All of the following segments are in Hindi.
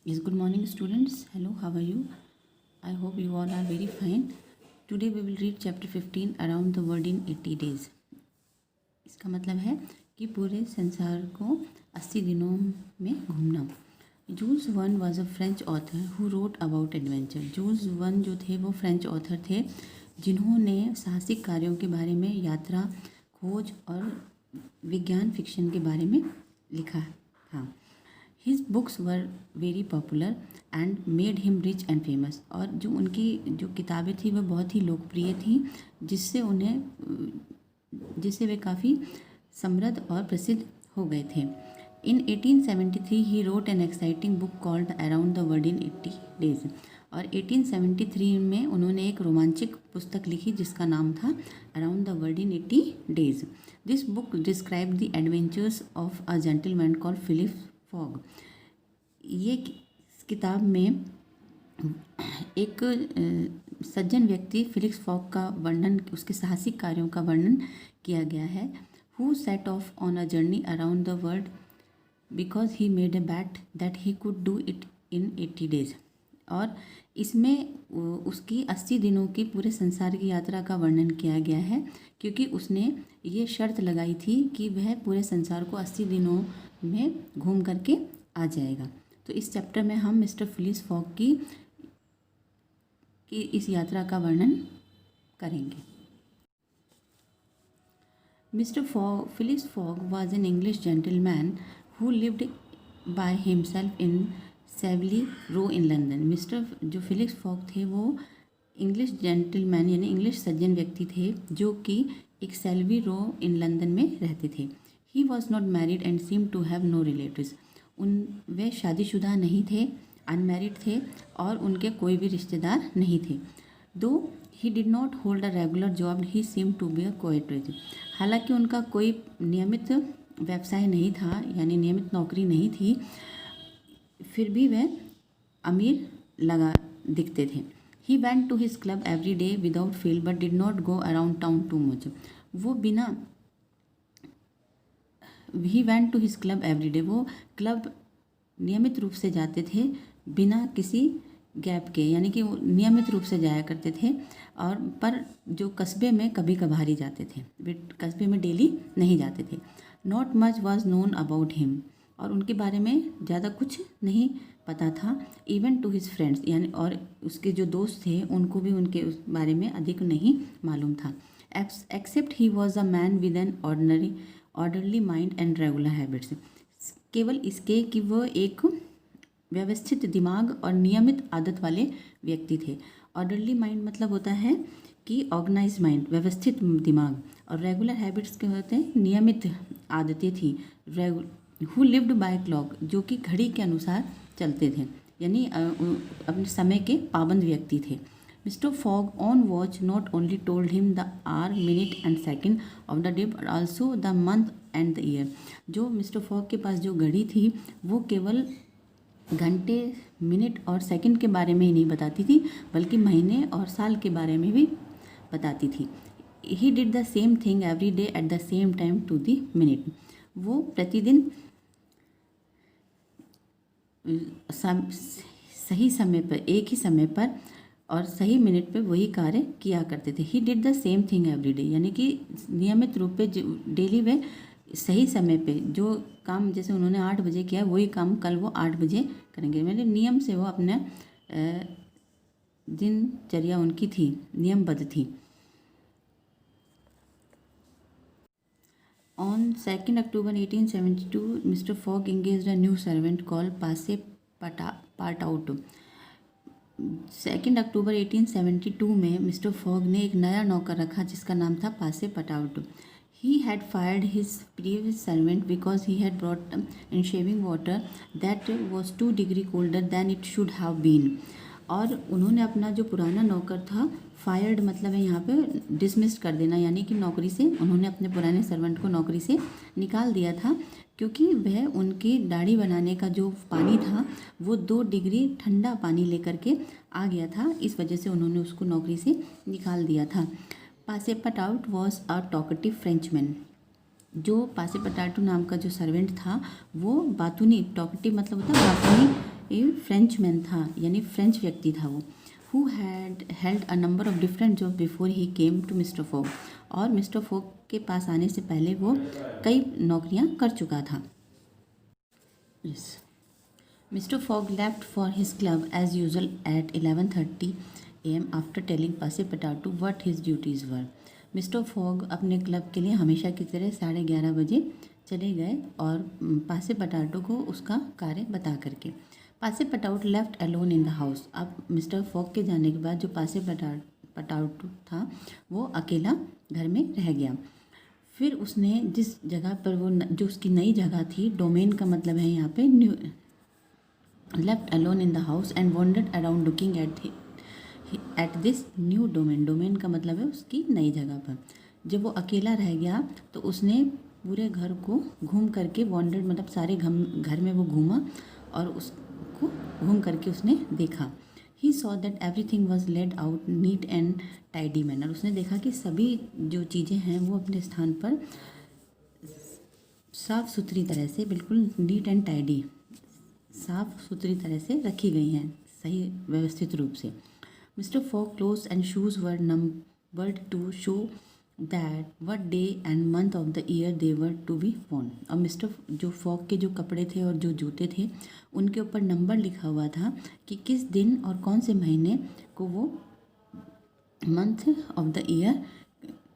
Yes, good morning, students. Hello, how are you? I hope you all are very fine. Today we will read chapter 15 around the world in 80 days. इसका मतलब है कि पूरे संसार को 80 दिनों में घूमना। Jules Verne was a French author who wrote about adventure. Jules Verne जो थे वो फ्रेंच ऑथर थे जिन्होंने साहसिक कार्यों के बारे में, यात्रा, खोज और विज्ञान फिक्शन के बारे में लिखा था। His books were very popular and made him rich and famous. और जो उनकी जो किताबें थी वह बहुत ही लोकप्रिय थी जिससे वे काफ़ी समृद्ध और प्रसिद्ध हो गए थे। इन 1873 he wrote an exciting book called around the world in 80 days. और 1873 में उन्होंने एक रोमांचक पुस्तक लिखी जिसका नाम था around the world in 80 days. This book describe the adventures of a gentleman called Philip Fogg. ये किताब में एक सज्जन व्यक्ति फिलिक्स फॉग का वर्णन, उसके साहसिक कार्यों का वर्णन किया गया है। Who set off on a journey around the world because he made a bat that he could do it in 80 days. और इसमें उसकी 80 दिनों की पूरे संसार की यात्रा का वर्णन किया गया है क्योंकि उसने ये शर्त लगाई थी कि वह पूरे संसार को 80 दिनों में घूम करके आ जाएगा। तो इस चैप्टर में हम मिस्टर फिलिस फॉग की इस यात्रा का वर्णन करेंगे। Mister Phileas Fogg was an English gentleman who lived by himself in Savile Row in London. Mister जो फिलिक्स फॉग थे वो इंग्लिश जेंटलमैन यानी इंग्लिश सज्जन व्यक्ति थे जो कि एक सेल्वी रो इन लंदन में रहते थे। He was not married and seem to have no relatives. वे शादीशुदा नहीं थे, अनमैरिड थे और उनके कोई भी रिश्तेदार नहीं थे। Though he did not hold a regular job he seem to be a कोएट्रेज। हालांकि उनका कोई नियमित व्यवसाय नहीं था यानी नियमित नौकरी नहीं थी, फिर भी वह अमीर दिखते थे। He went to his club every day without fail but did not go around town too much. He went to his club every day, वो क्लब नियमित रूप से जाते थे बिना किसी गैप के, यानी कि वो नियमित रूप से जाया करते थे। और पर जो कस्बे में कभी कभार ही जाते थे, वे कस्बे में डेली नहीं जाते थे। Not much was known about him, और उनके बारे में ज़्यादा कुछ नहीं पता था। इवन टू हिज फ्रेंड्स, यानी और उसके जो दोस्त थे उनको भी उनके उस बारे में अधिक नहीं मालूम था। Except he was a man with an orderly mind and regular habits. केवल इसके कि वह एक व्यवस्थित दिमाग और नियमित आदत वाले व्यक्ति थे। ऑर्डरली माइंड मतलब होता है कि ऑर्गेनाइज माइंड, व्यवस्थित दिमाग, और रेगुलर हैबिट्स के होते हैं नियमित आदतें थी। हु लिव्ड बाय क्लॉक, जो कि घड़ी के अनुसार चलते थे, यानी अपने समय के पाबंद व्यक्ति थे। Mister Fogg on watch not only told him the hour, minute and second of the day but also the month and the year. जो मिस्टर फॉग के पास जो घड़ी थी वो केवल घंटे, मिनट और सेकंड के बारे में ही नहीं बताती थी बल्कि महीने और साल के बारे में भी बताती थी। He did the same thing every day at the same time to the minute. वो प्रतिदिन सही समय पर, एक ही समय पर और सही मिनट पे वही कार्य किया करते थे। ही did the same thing every day, यानी कि नियमित रूप पे डेली वे सही समय पे जो काम, जैसे उन्होंने 8 बजे किया वही काम कल वो 8 बजे करेंगे। मतलब नियम से वो अपने दिनचर्या उनकी थी, नियमबद्ध थी। On 2 October 1872 mister fog engaged a new servant called पासे पार्टआउट। 2 अक्टूबर 1872 में मिस्टर फॉग ने एक नया नौकर रखा जिसका नाम था पासे पटाउट। He had fired his previous servant because he had brought in shaving water that was 2 degree colder than it should have been। और उन्होंने अपना जो पुराना नौकर था, फायर्ड मतलब है यहाँ पे डिसमिस्ड कर देना, यानी कि नौकरी से उन्होंने अपने पुराने सर्वेंट को नौकरी से निकाल दिया था क्योंकि वह उनकी दाढ़ी बनाने का जो पानी था वो 2 डिग्री ठंडा पानी लेकर के आ गया था, इस वजह से उन्होंने उसको नौकरी से निकाल दिया था। पासे पटाउट वॉज अ टॉकेटिव फ्रेंचमैन। जो पासे पटाटू नाम का जो सर्वेंट था वो बातूनी, टॉकेटिव मतलब होता है बातूनी ए फ्रेंचमैन था, यानी फ्रेंच व्यक्ति था वो, who had held a number of different job before he came to Mister Fogg, और मिस्टर फॉग के पास आने से पहले वो कई नौकरियां कर चुका था। Yes, Mister Fogg left for his club as usual at 11:30 AM after telling Passepartout what his duties were. Mister Fogg अपने क्लब के लिए हमेशा की तरह 11:30 बजे चले गए और पासे पटाटो को उसका कार्य बता करके। Passepartout left alone in the house. अब मिस्टर फॉग के जाने के बाद जो पासे पटाटो था वो अकेला घर में रह गया। फिर उसने जिस जगह पर वो जो उसकी नई जगह थी, डोमेन का मतलब है यहाँ पे new, left alone in the house and wandered around looking at this new domain. Domain का मतलब है उसकी नई जगह पर। जब वो अकेला रह गया तो उसने पूरे घर को घूम करके, वॉन्डर्ड मतलब सारे घर में वो घूमा और उसको घूम करके उसने देखा। He saw that everything was laid out neat and tidy manner. उसने देखा कि सभी जो चीज़ें हैं वो अपने स्थान पर साफ़ सुथरी तरह से, बिल्कुल नीट एंड टाइडी, साफ़ सुथरी तरह से रखी गई हैं, सही व्यवस्थित रूप से। Mister Fogg clothes and shoes were numbered to show that what day and month of the year they were to be worn. और मिस्टर जो फॉग के जो कपड़े थे और जो जूते थे उनके ऊपर नंबर लिखा हुआ था कि किस दिन और कौन से महीने को वो मंथ ऑफ द ईयर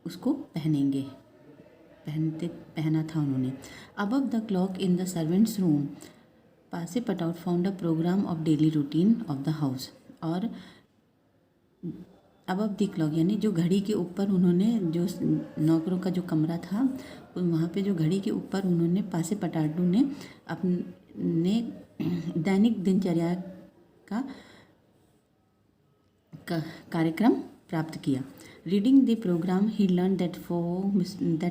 उसको पहना था उन्होंने। Above the clock in the servants room Passepartout found a programme of daily routine of the house. और अबव द क्लॉक यानी जो घड़ी के ऊपर उन्होंने, जो नौकरों का जो कमरा था वहाँ पे जो घड़ी के ऊपर उन्होंने पासे पटाटू ने अपने दैनिक दिनचर्या का कार्यक्रम प्राप्त किया। Reading the programme he learn that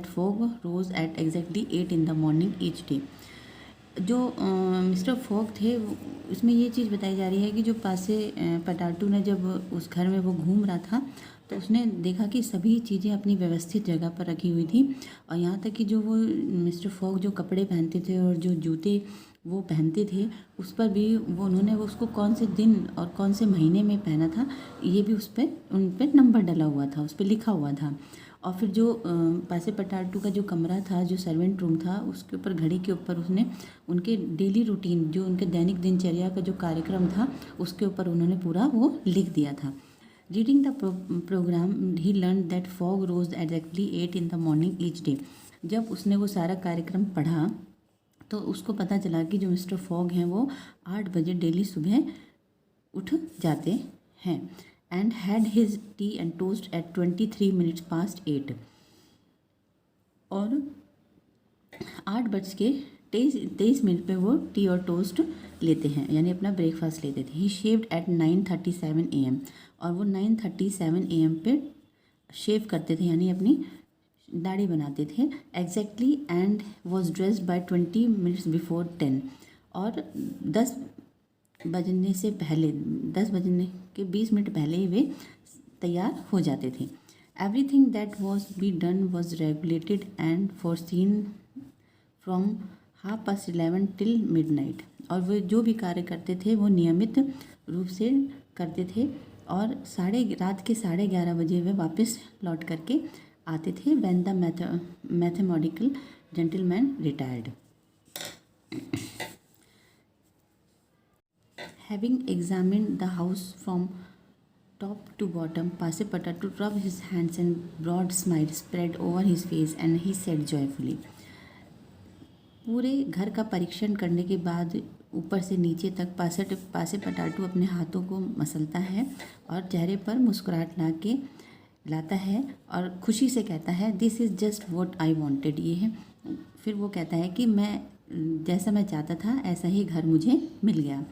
Fogg rose at exactly 8 in the morning each day. जो मिस्टर फॉग थे उसमें ये चीज़ बताई जा रही है कि जो पासे पटाटू ने जब उस घर में वो घूम रहा था तो उसने देखा कि सभी चीज़ें अपनी व्यवस्थित जगह पर रखी हुई थी, और यहाँ तक कि जो वो मिस्टर फॉग जो कपड़े पहनते थे और जो जूते वो पहनते थे उस पर भी उन्होंने उसको कौन से दिन और कौन से महीने में पहना था ये भी उन पर नंबर डला हुआ था, उस पर लिखा हुआ था। और फिर जो पासे पटाटू का जो कमरा था, जो सर्वेंट रूम था, उसके ऊपर घड़ी के ऊपर उसने उनके डेली रूटीन, जो उनके दैनिक दिनचर्या का जो कार्यक्रम था उसके ऊपर उन्होंने पूरा वो लिख दिया था। Reading the programme he learn that Fogg rose exactly 8 in the morning each day. जब उसने वो सारा कार्यक्रम पढ़ा तो उसको पता चला कि जो मिस्टर फॉग हैं वो 8 बजे डेली सुबह उठ जाते हैं। And had his tea and toast at 23 minutes past 8। और 8:23 पे वो टी और टोस्ट लेते हैं, यानी अपना ब्रेकफास्ट लेते थे। ही शेव्ड एट 9:37 AM। और वो 9:37 AM पे शेव करते थे, यानी अपनी दाढ़ी बनाते थे exactly, and was dressed by 20 minutes before 10। और 10 बजने के 20 मिनट पहले ही वे तैयार हो जाते थे। Everything that was be done was regulated and foreseen from 11:30 till midnight। और वे जो भी कार्य करते थे वो नियमित रूप से करते थे, और रात के 11:30 बजे वे वापस लौट करके आते थे। When the mathematical gentleman retired. Having examined the house from top to bottom, Pase Patato rubbed his hands and broad smile spread over his face and he said joyfully। पूरे घर का परीक्षण करने के बाद ऊपर से नीचे तक पासे पटाटू अपने हाथों को मसलता है और चेहरे पर मुस्कुराहट लाता है और खुशी से कहता है this is just what I wanted. ये है, फिर वो कहता है कि जैसा मैं चाहता था ऐसा ही घर मुझे मिल गया।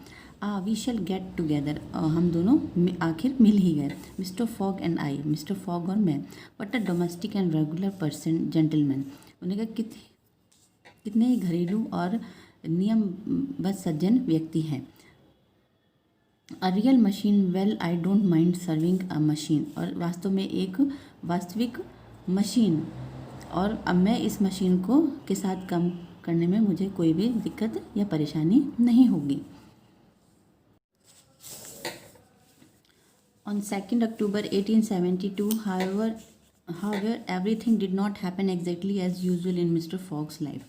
We shall get together. हम दोनों आखिर मिल ही गए। Mister Fogg and I, Mister Fogg और मैं। But a domestic and regular person gentleman. उन्होंने कहा कितने ही घरेलू और नियमबद्ध सज्जन व्यक्ति हैं। A real machine, well I don't mind serving a machine. और वास्तव में एक वास्तविक मशीन, और अब मैं इस मशीन के साथ काम करने में मुझे कोई भी दिक्कत या परेशानी नहीं होगी। On 2nd October 1872, however, everything did not happen exactly as usual in Mr. Fogg's life.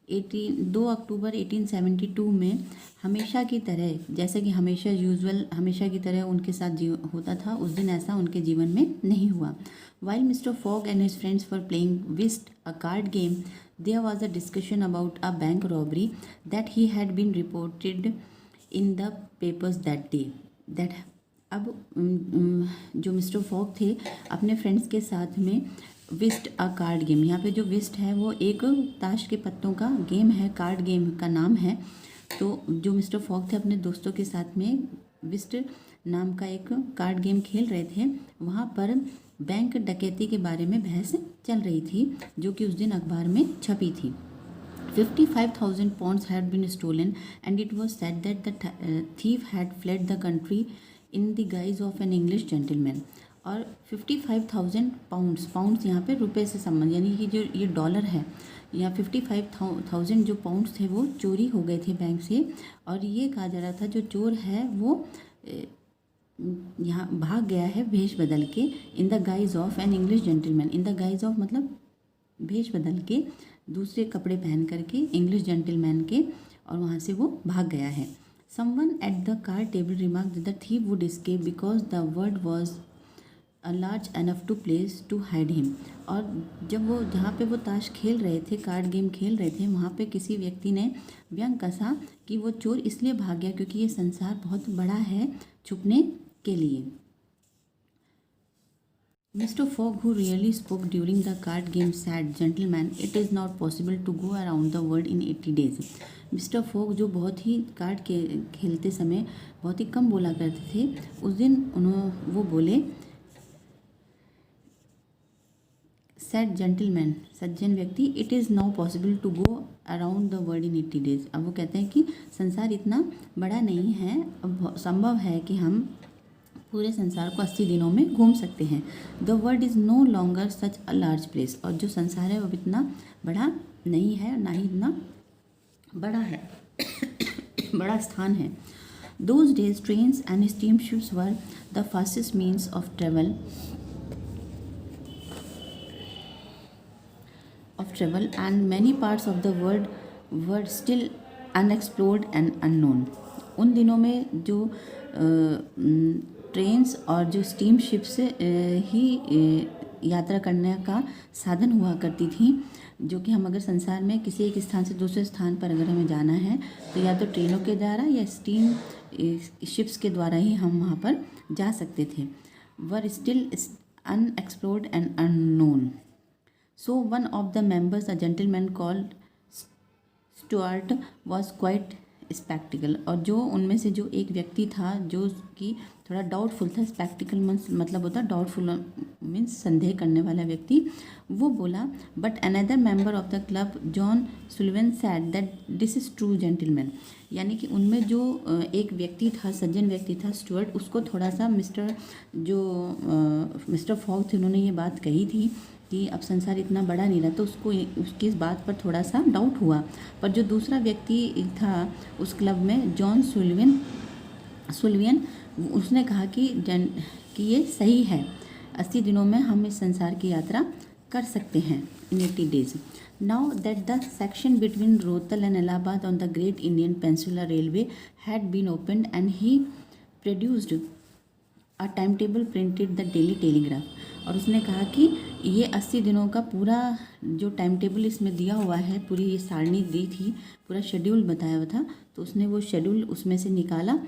2 अक्टूबर 1872 में हमेशा की तरह, जैसे कि हमेशा की तरह उनके साथ होता था, उस दिन ऐसा उनके जीवन में नहीं हुआ. While Mr. Fogg and his friends were playing whist, a card game, there was a discussion about a bank robbery that he had been reported in the papers that day. अब जो मिस्टर फॉग थे अपने फ्रेंड्स के साथ में विस्ट अ कार्ड गेम, यहाँ पे जो विस्ट है वो एक ताश के पत्तों का गेम है, कार्ड गेम का नाम है. तो जो मिस्टर फॉग थे अपने दोस्तों के साथ में विस्ट नाम का एक कार्ड गेम खेल रहे थे. वहाँ पर बैंक डकैती के बारे में बहस चल रही थी जो कि उस दिन अखबार में छपी थी. 55,000 pounds had been stolen and it was said that the thief had fled the country in the guise of an English gentleman. और 55,000 पाउंड्स यहाँ पे रुपए से संबंध, यानी कि जो ये डॉलर है, यहाँ 55,000 जो पाउंड्स थे वो चोरी हो गए थे बैंक से. और ये कहा जा रहा था जो चोर है वो यहाँ भाग गया है भेष बदल के, in the guys of N English gentleman. In the guys of मतलब भेष बदल के, दूसरे कपड़े पहन करके इंग्लिश जेंटलमैन के, और वहाँ से वो भाग गया है. Someone at the card table remarked that the thief would escape because the word was a large enough to place to hide him. और जब वो जहाँ पे वो ताश खेल रहे थे, कार्ड गेम खेल रहे थे, वहाँ पे किसी व्यक्ति ने व्यंग कसा कि वो चोर इसलिए भाग गया क्योंकि ये संसार बहुत बड़ा है छुपने के लिए. Mr. Fogg, who rarely spoke during the card game, said, "Gentlemen, it is not possible to go around the world in 80 days." Mister fog जो बहुत ही कार्ड के खेलते समय बहुत ही कम बोला करते थे, उस दिन वो बोले, सेड जेंटलमैन, सज्जन व्यक्ति, it is now possible to go around the world in 80 days. अब वो कहते हैं कि संसार इतना बड़ा नहीं है, अब संभव है कि हम पूरे संसार को 80 दिनों में घूम सकते हैं. The world is no longer such a large place. और जो संसार है वो इतना बड़ा नहीं है, ना ही इतना बड़ा है बड़ा स्थान है. Those days trains and steamships were the fastest means of travel and many parts of the world were still unexplored and unknown. उन दिनों में जो ट्रेन्स और जो स्टीम शिप्स ही यात्रा करने का साधन हुआ करती थी, जो कि हम अगर संसार में किसी एक स्थान से दूसरे स्थान पर अगर हमें जाना है तो या तो ट्रेनों के द्वारा या स्टीम शिप्स के द्वारा ही हम वहाँ पर जा सकते थे. Were still unexplored and unknown. So one of the members, a gentleman called Stuart, was quite spectacled. और जो उनमें से जो एक व्यक्ति था जो कि थोड़ा डाउटफुल था, स्पेक्टिकल मतलब होता है डाउटफुल मीन्स संदेह करने वाला व्यक्ति, वो बोला, but another member of the club John Sullivan sad that this is true gentleman. यानी कि उनमें जो एक व्यक्ति था, सज्जन व्यक्ति था स्टुअर्ट, उसको थोड़ा सा मिस्टर फॉग थे, उन्होंने ये बात कही थी कि अब संसार इतना बड़ा नहीं रहा, तो उसकी इस बात पर थोड़ा सा डाउट हुआ. पर जो दूसरा व्यक्ति था उस क्लब में, जॉन सुलिवन, उसने कहा कि ये सही है, 80 दिनों में हम इस संसार की यात्रा कर सकते हैं, in 80 days. Now that the section between Rothal and Allahabad on the Great Indian Peninsular Railway had been opened and he produced a time table printed the Daily Telegraph. और उसने कहा कि ये 80 दिनों का पूरा जो टाइम टेबल इसमें दिया हुआ है, पूरी ये सारणी दी थी, पूरा शेड्यूल बताया हुआ था, तो उसने वो शेड्यूल उसमें से निकाला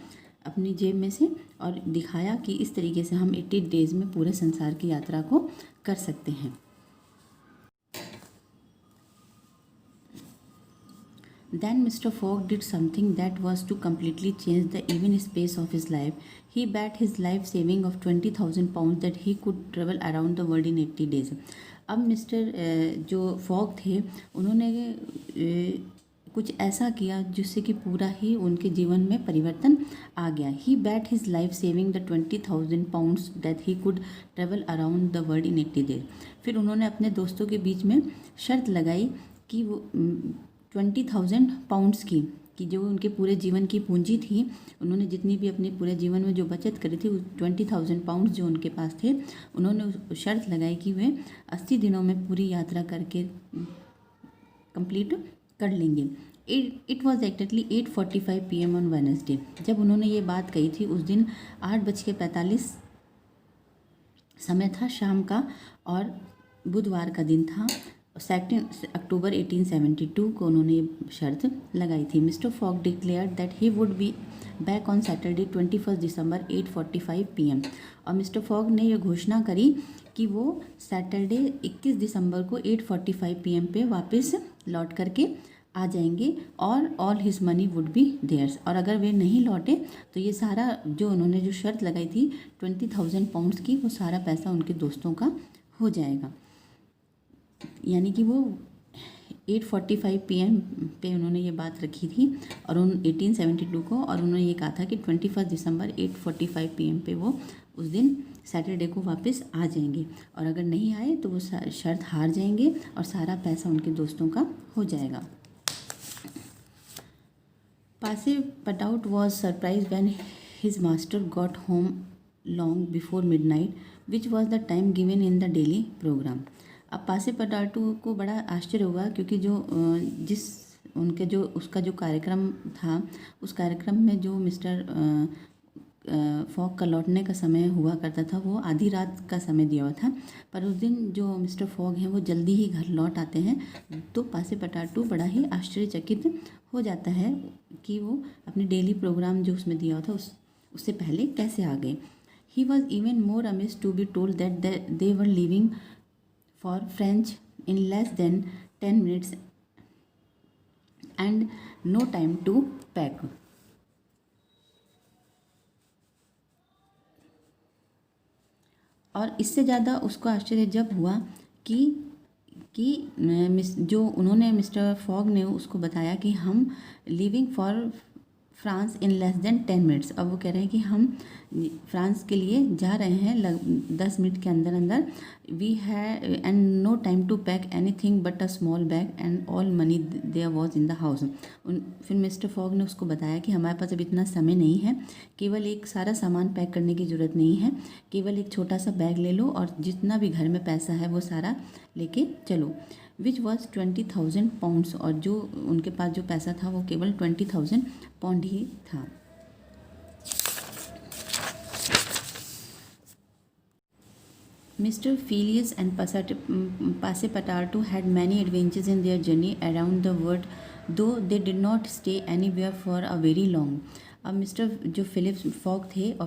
अपनी जेब में से और दिखाया कि इस तरीके से हम 80 डेज में पूरे संसार की यात्रा को कर सकते हैं. Then Mr. Fogg did something that was to completely change the even space of his life. He bet his life saving of 20,000 pounds that he could travel around the world in 80 days. अब मिस्टर जो फॉग थे उन्होंने कुछ ऐसा किया जिससे कि पूरा ही उनके जीवन में परिवर्तन आ गया. He bet his life saving the 20,000 pounds that he could travel around the world in 80 days. फिर उन्होंने अपने दोस्तों के बीच में शर्त लगाई कि वो 20,000 पाउंड्स की, कि जो उनके पूरे जीवन की पूंजी थी, उन्होंने जितनी भी अपने पूरे जीवन में जो बचत करी थी, 20,000 पाउंड जो उनके पास थे, उन्होंने शर्त लगाई कि वे 80 दिनों में पूरी यात्रा करके कंप्लीट कर लेंगे। It was exactly 8:45 PM on Wednesday. जब उन्होंने ये बात कही थी उस दिन 8:45 समय था शाम का, और बुधवार का दिन था। 2 अक्टूबर 1872 को उन्होंने ये शर्त लगाई थी। Mister fog declared that he would be back on Saturday 21 December 8:45 PM। और मिस्टर फॉग ने यह घोषणा करी कि वो सैटरडे 21 दिसंबर को 8:45 PM पे वापस लौट करके आ जाएंगे, और all his money would be theirs. और अगर वे नहीं लौटे तो ये सारा जो उन्होंने जो शर्त लगाई थी 20,000 पाउंड्स की, वो सारा पैसा उनके दोस्तों का हो जाएगा। यानी कि वो 8:45 PM पे उन्होंने ये बात रखी थी और 1872 को, और उन्होंने ये कहा था कि 21 दिसंबर 8:45 PM पे वो उस दिन सैटरडे को वापस आ जाएंगे, और अगर नहीं आए तो वो शर्त हार जाएंगे और सारा पैसा उनके दोस्तों का हो जाएगा। Passepartout was surprised when his master got home long before midnight, which was the time given in the daily program. अब पासेपटाटू को बड़ा आश्चर्य हुआ, क्योंकि जो जिस उनके जो उसका जो कार्यक्रम था, उस कार्यक्रम में जो मिस्टर फॉग का लौटने का समय हुआ करता था, वो आधी रात का समय दिया हुआ था। पर उस दिन जो मिस्टर फॉग हैं वो जल्दी ही घर लौट आते हैं, तो पासेपटाटू बड़ा ही आश्चर्यचकित हो जाता है कि वो अपने डेली प्रोग्राम जो उसमें दिया हुआ था उससे पहले कैसे आ गए। He was even more amazed to be told that they were leaving for French in less than 10 minutes and no time to pack. और इससे ज़्यादा उसको आश्चर्य जब हुआ कि जो उन्होंने मिस्टर फॉग ने उसको बताया कि हम living for France in less than 10 minutes। अब वो कह रहे हैं कि हम फ्रांस के लिए जा रहे हैं 10 मिनट के अंदर अंदर। We have and no time to pack anything but a small bag and all money there was in the house. फिर मिस्टर फॉग ने उसको बताया कि हमारे पास अब इतना समय नहीं है, केवल एक सारा सामान पैक करने की ज़रूरत नहीं है, केवल एक छोटा सा बैग ले लो और जितना भी घर में पैसा है वो सारा लेके चलो। Which was 20,000 pounds. और जो उनके पास जो पैसा था वो केवल 20,000 पाउंड ही था। Mr. Phileas and Passepartout had many adventures in their journey around the world, though they did not stay anywhere for a very long. अब मिस्टर जो फिलिप्स फॉग थे और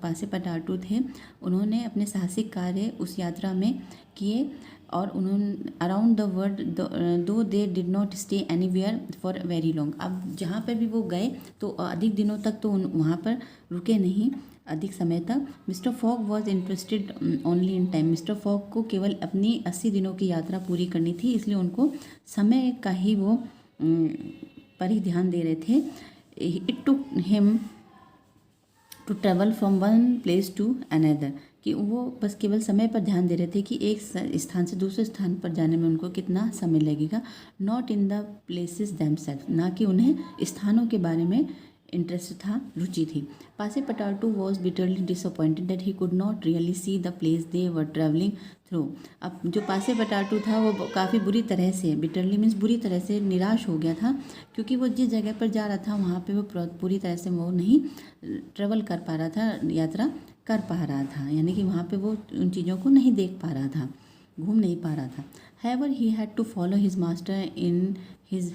पासेपटाटू थे, उन्होंने अपने साहसिक कार्य उस यात्रा में किए, और उन्होंने अराउंड द वर्ल्ड दो they did not stay anywhere for very long. अब जहाँ पर भी वो गए तो अधिक दिनों तक तो वहाँ पर रुके नहीं, अधिक समय तक। Mister fog was interested only in time. Mister fog को केवल अपनी 80 दिनों की यात्रा पूरी करनी थी, इसलिए उनको समय का ही वो पर ही ध्यान दे रहे थे। It took him to travel from one place to another, कि वो बस केवल समय पर ध्यान दे रहे थे कि एक स्थान से दूसरे स्थान पर जाने में उनको कितना समय लगेगा। Not in the places themselves, ना कि उन्हें स्थानों के बारे में इंटरेस्ट था, रुचि थी। Passepartout was bitterly disappointed that he could not really see the place they were travelling through. अब जो पासेपटाटू था वो काफ़ी बुरी तरह से, बिटरली मीन्स बुरी तरह से निराश हो गया था, क्योंकि वो जिस जगह पर जा रहा था वहाँ पे वो पूरी तरह से वो नहीं ट्रेवल कर पा रहा था, यात्रा कर पा रहा था, यानी कि वहाँ पे वो उन चीज़ों को नहीं देख पा रहा था, घूम नहीं पा रहा था। However, he had to follow his master in his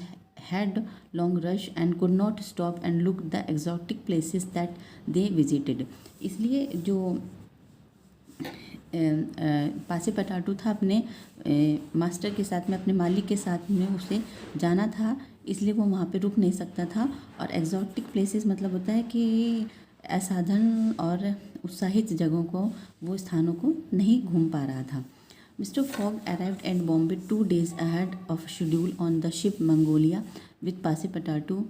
headlong rush and could not stop and look the exotic places that they visited. इसलिए जो पासेपटाटू था अपने मास्टर के साथ में, अपने मालिक के साथ में उसे जाना था, इसलिए वो वहाँ पे रुक नहीं सकता था। और एक्जॉटिक प्लेसेस मतलब होता है कि असाधारण और उत्साहित जगहों को, वो स्थानों को नहीं घूम पा रहा था। Mr. Fogg arrived at Bombay 2 days ahead of schedule on the ship Mongolia with Passepartout.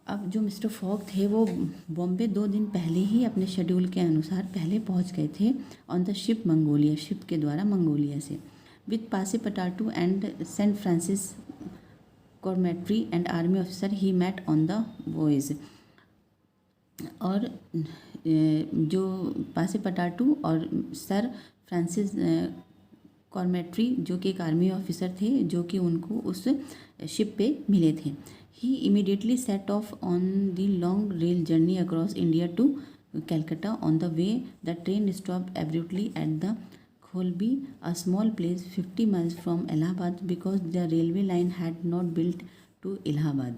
अब जो मिस्टर फॉग थे वो बॉम्बे 2 दिन पहले ही अपने शेड्यूल के अनुसार पहले पहुंच गए थे on the ship Mongolia, ship के द्वारा मंगोलिया से, with Passepartout and Saint Francis Cromarty and army officer he met on the voyage. और जो पासेपटाटू और सर फ्रांसिस कॉर्मेट्री जो कि एक आर्मी ऑफिसर थे जो कि उनको उस शिप पे मिले थे। He immediately set off on the long rail journey across India to Calcutta. On the way the train stop abruptly at the Kholby, a small place 50 miles from Allahabad because the railway line had not built to Allahabad.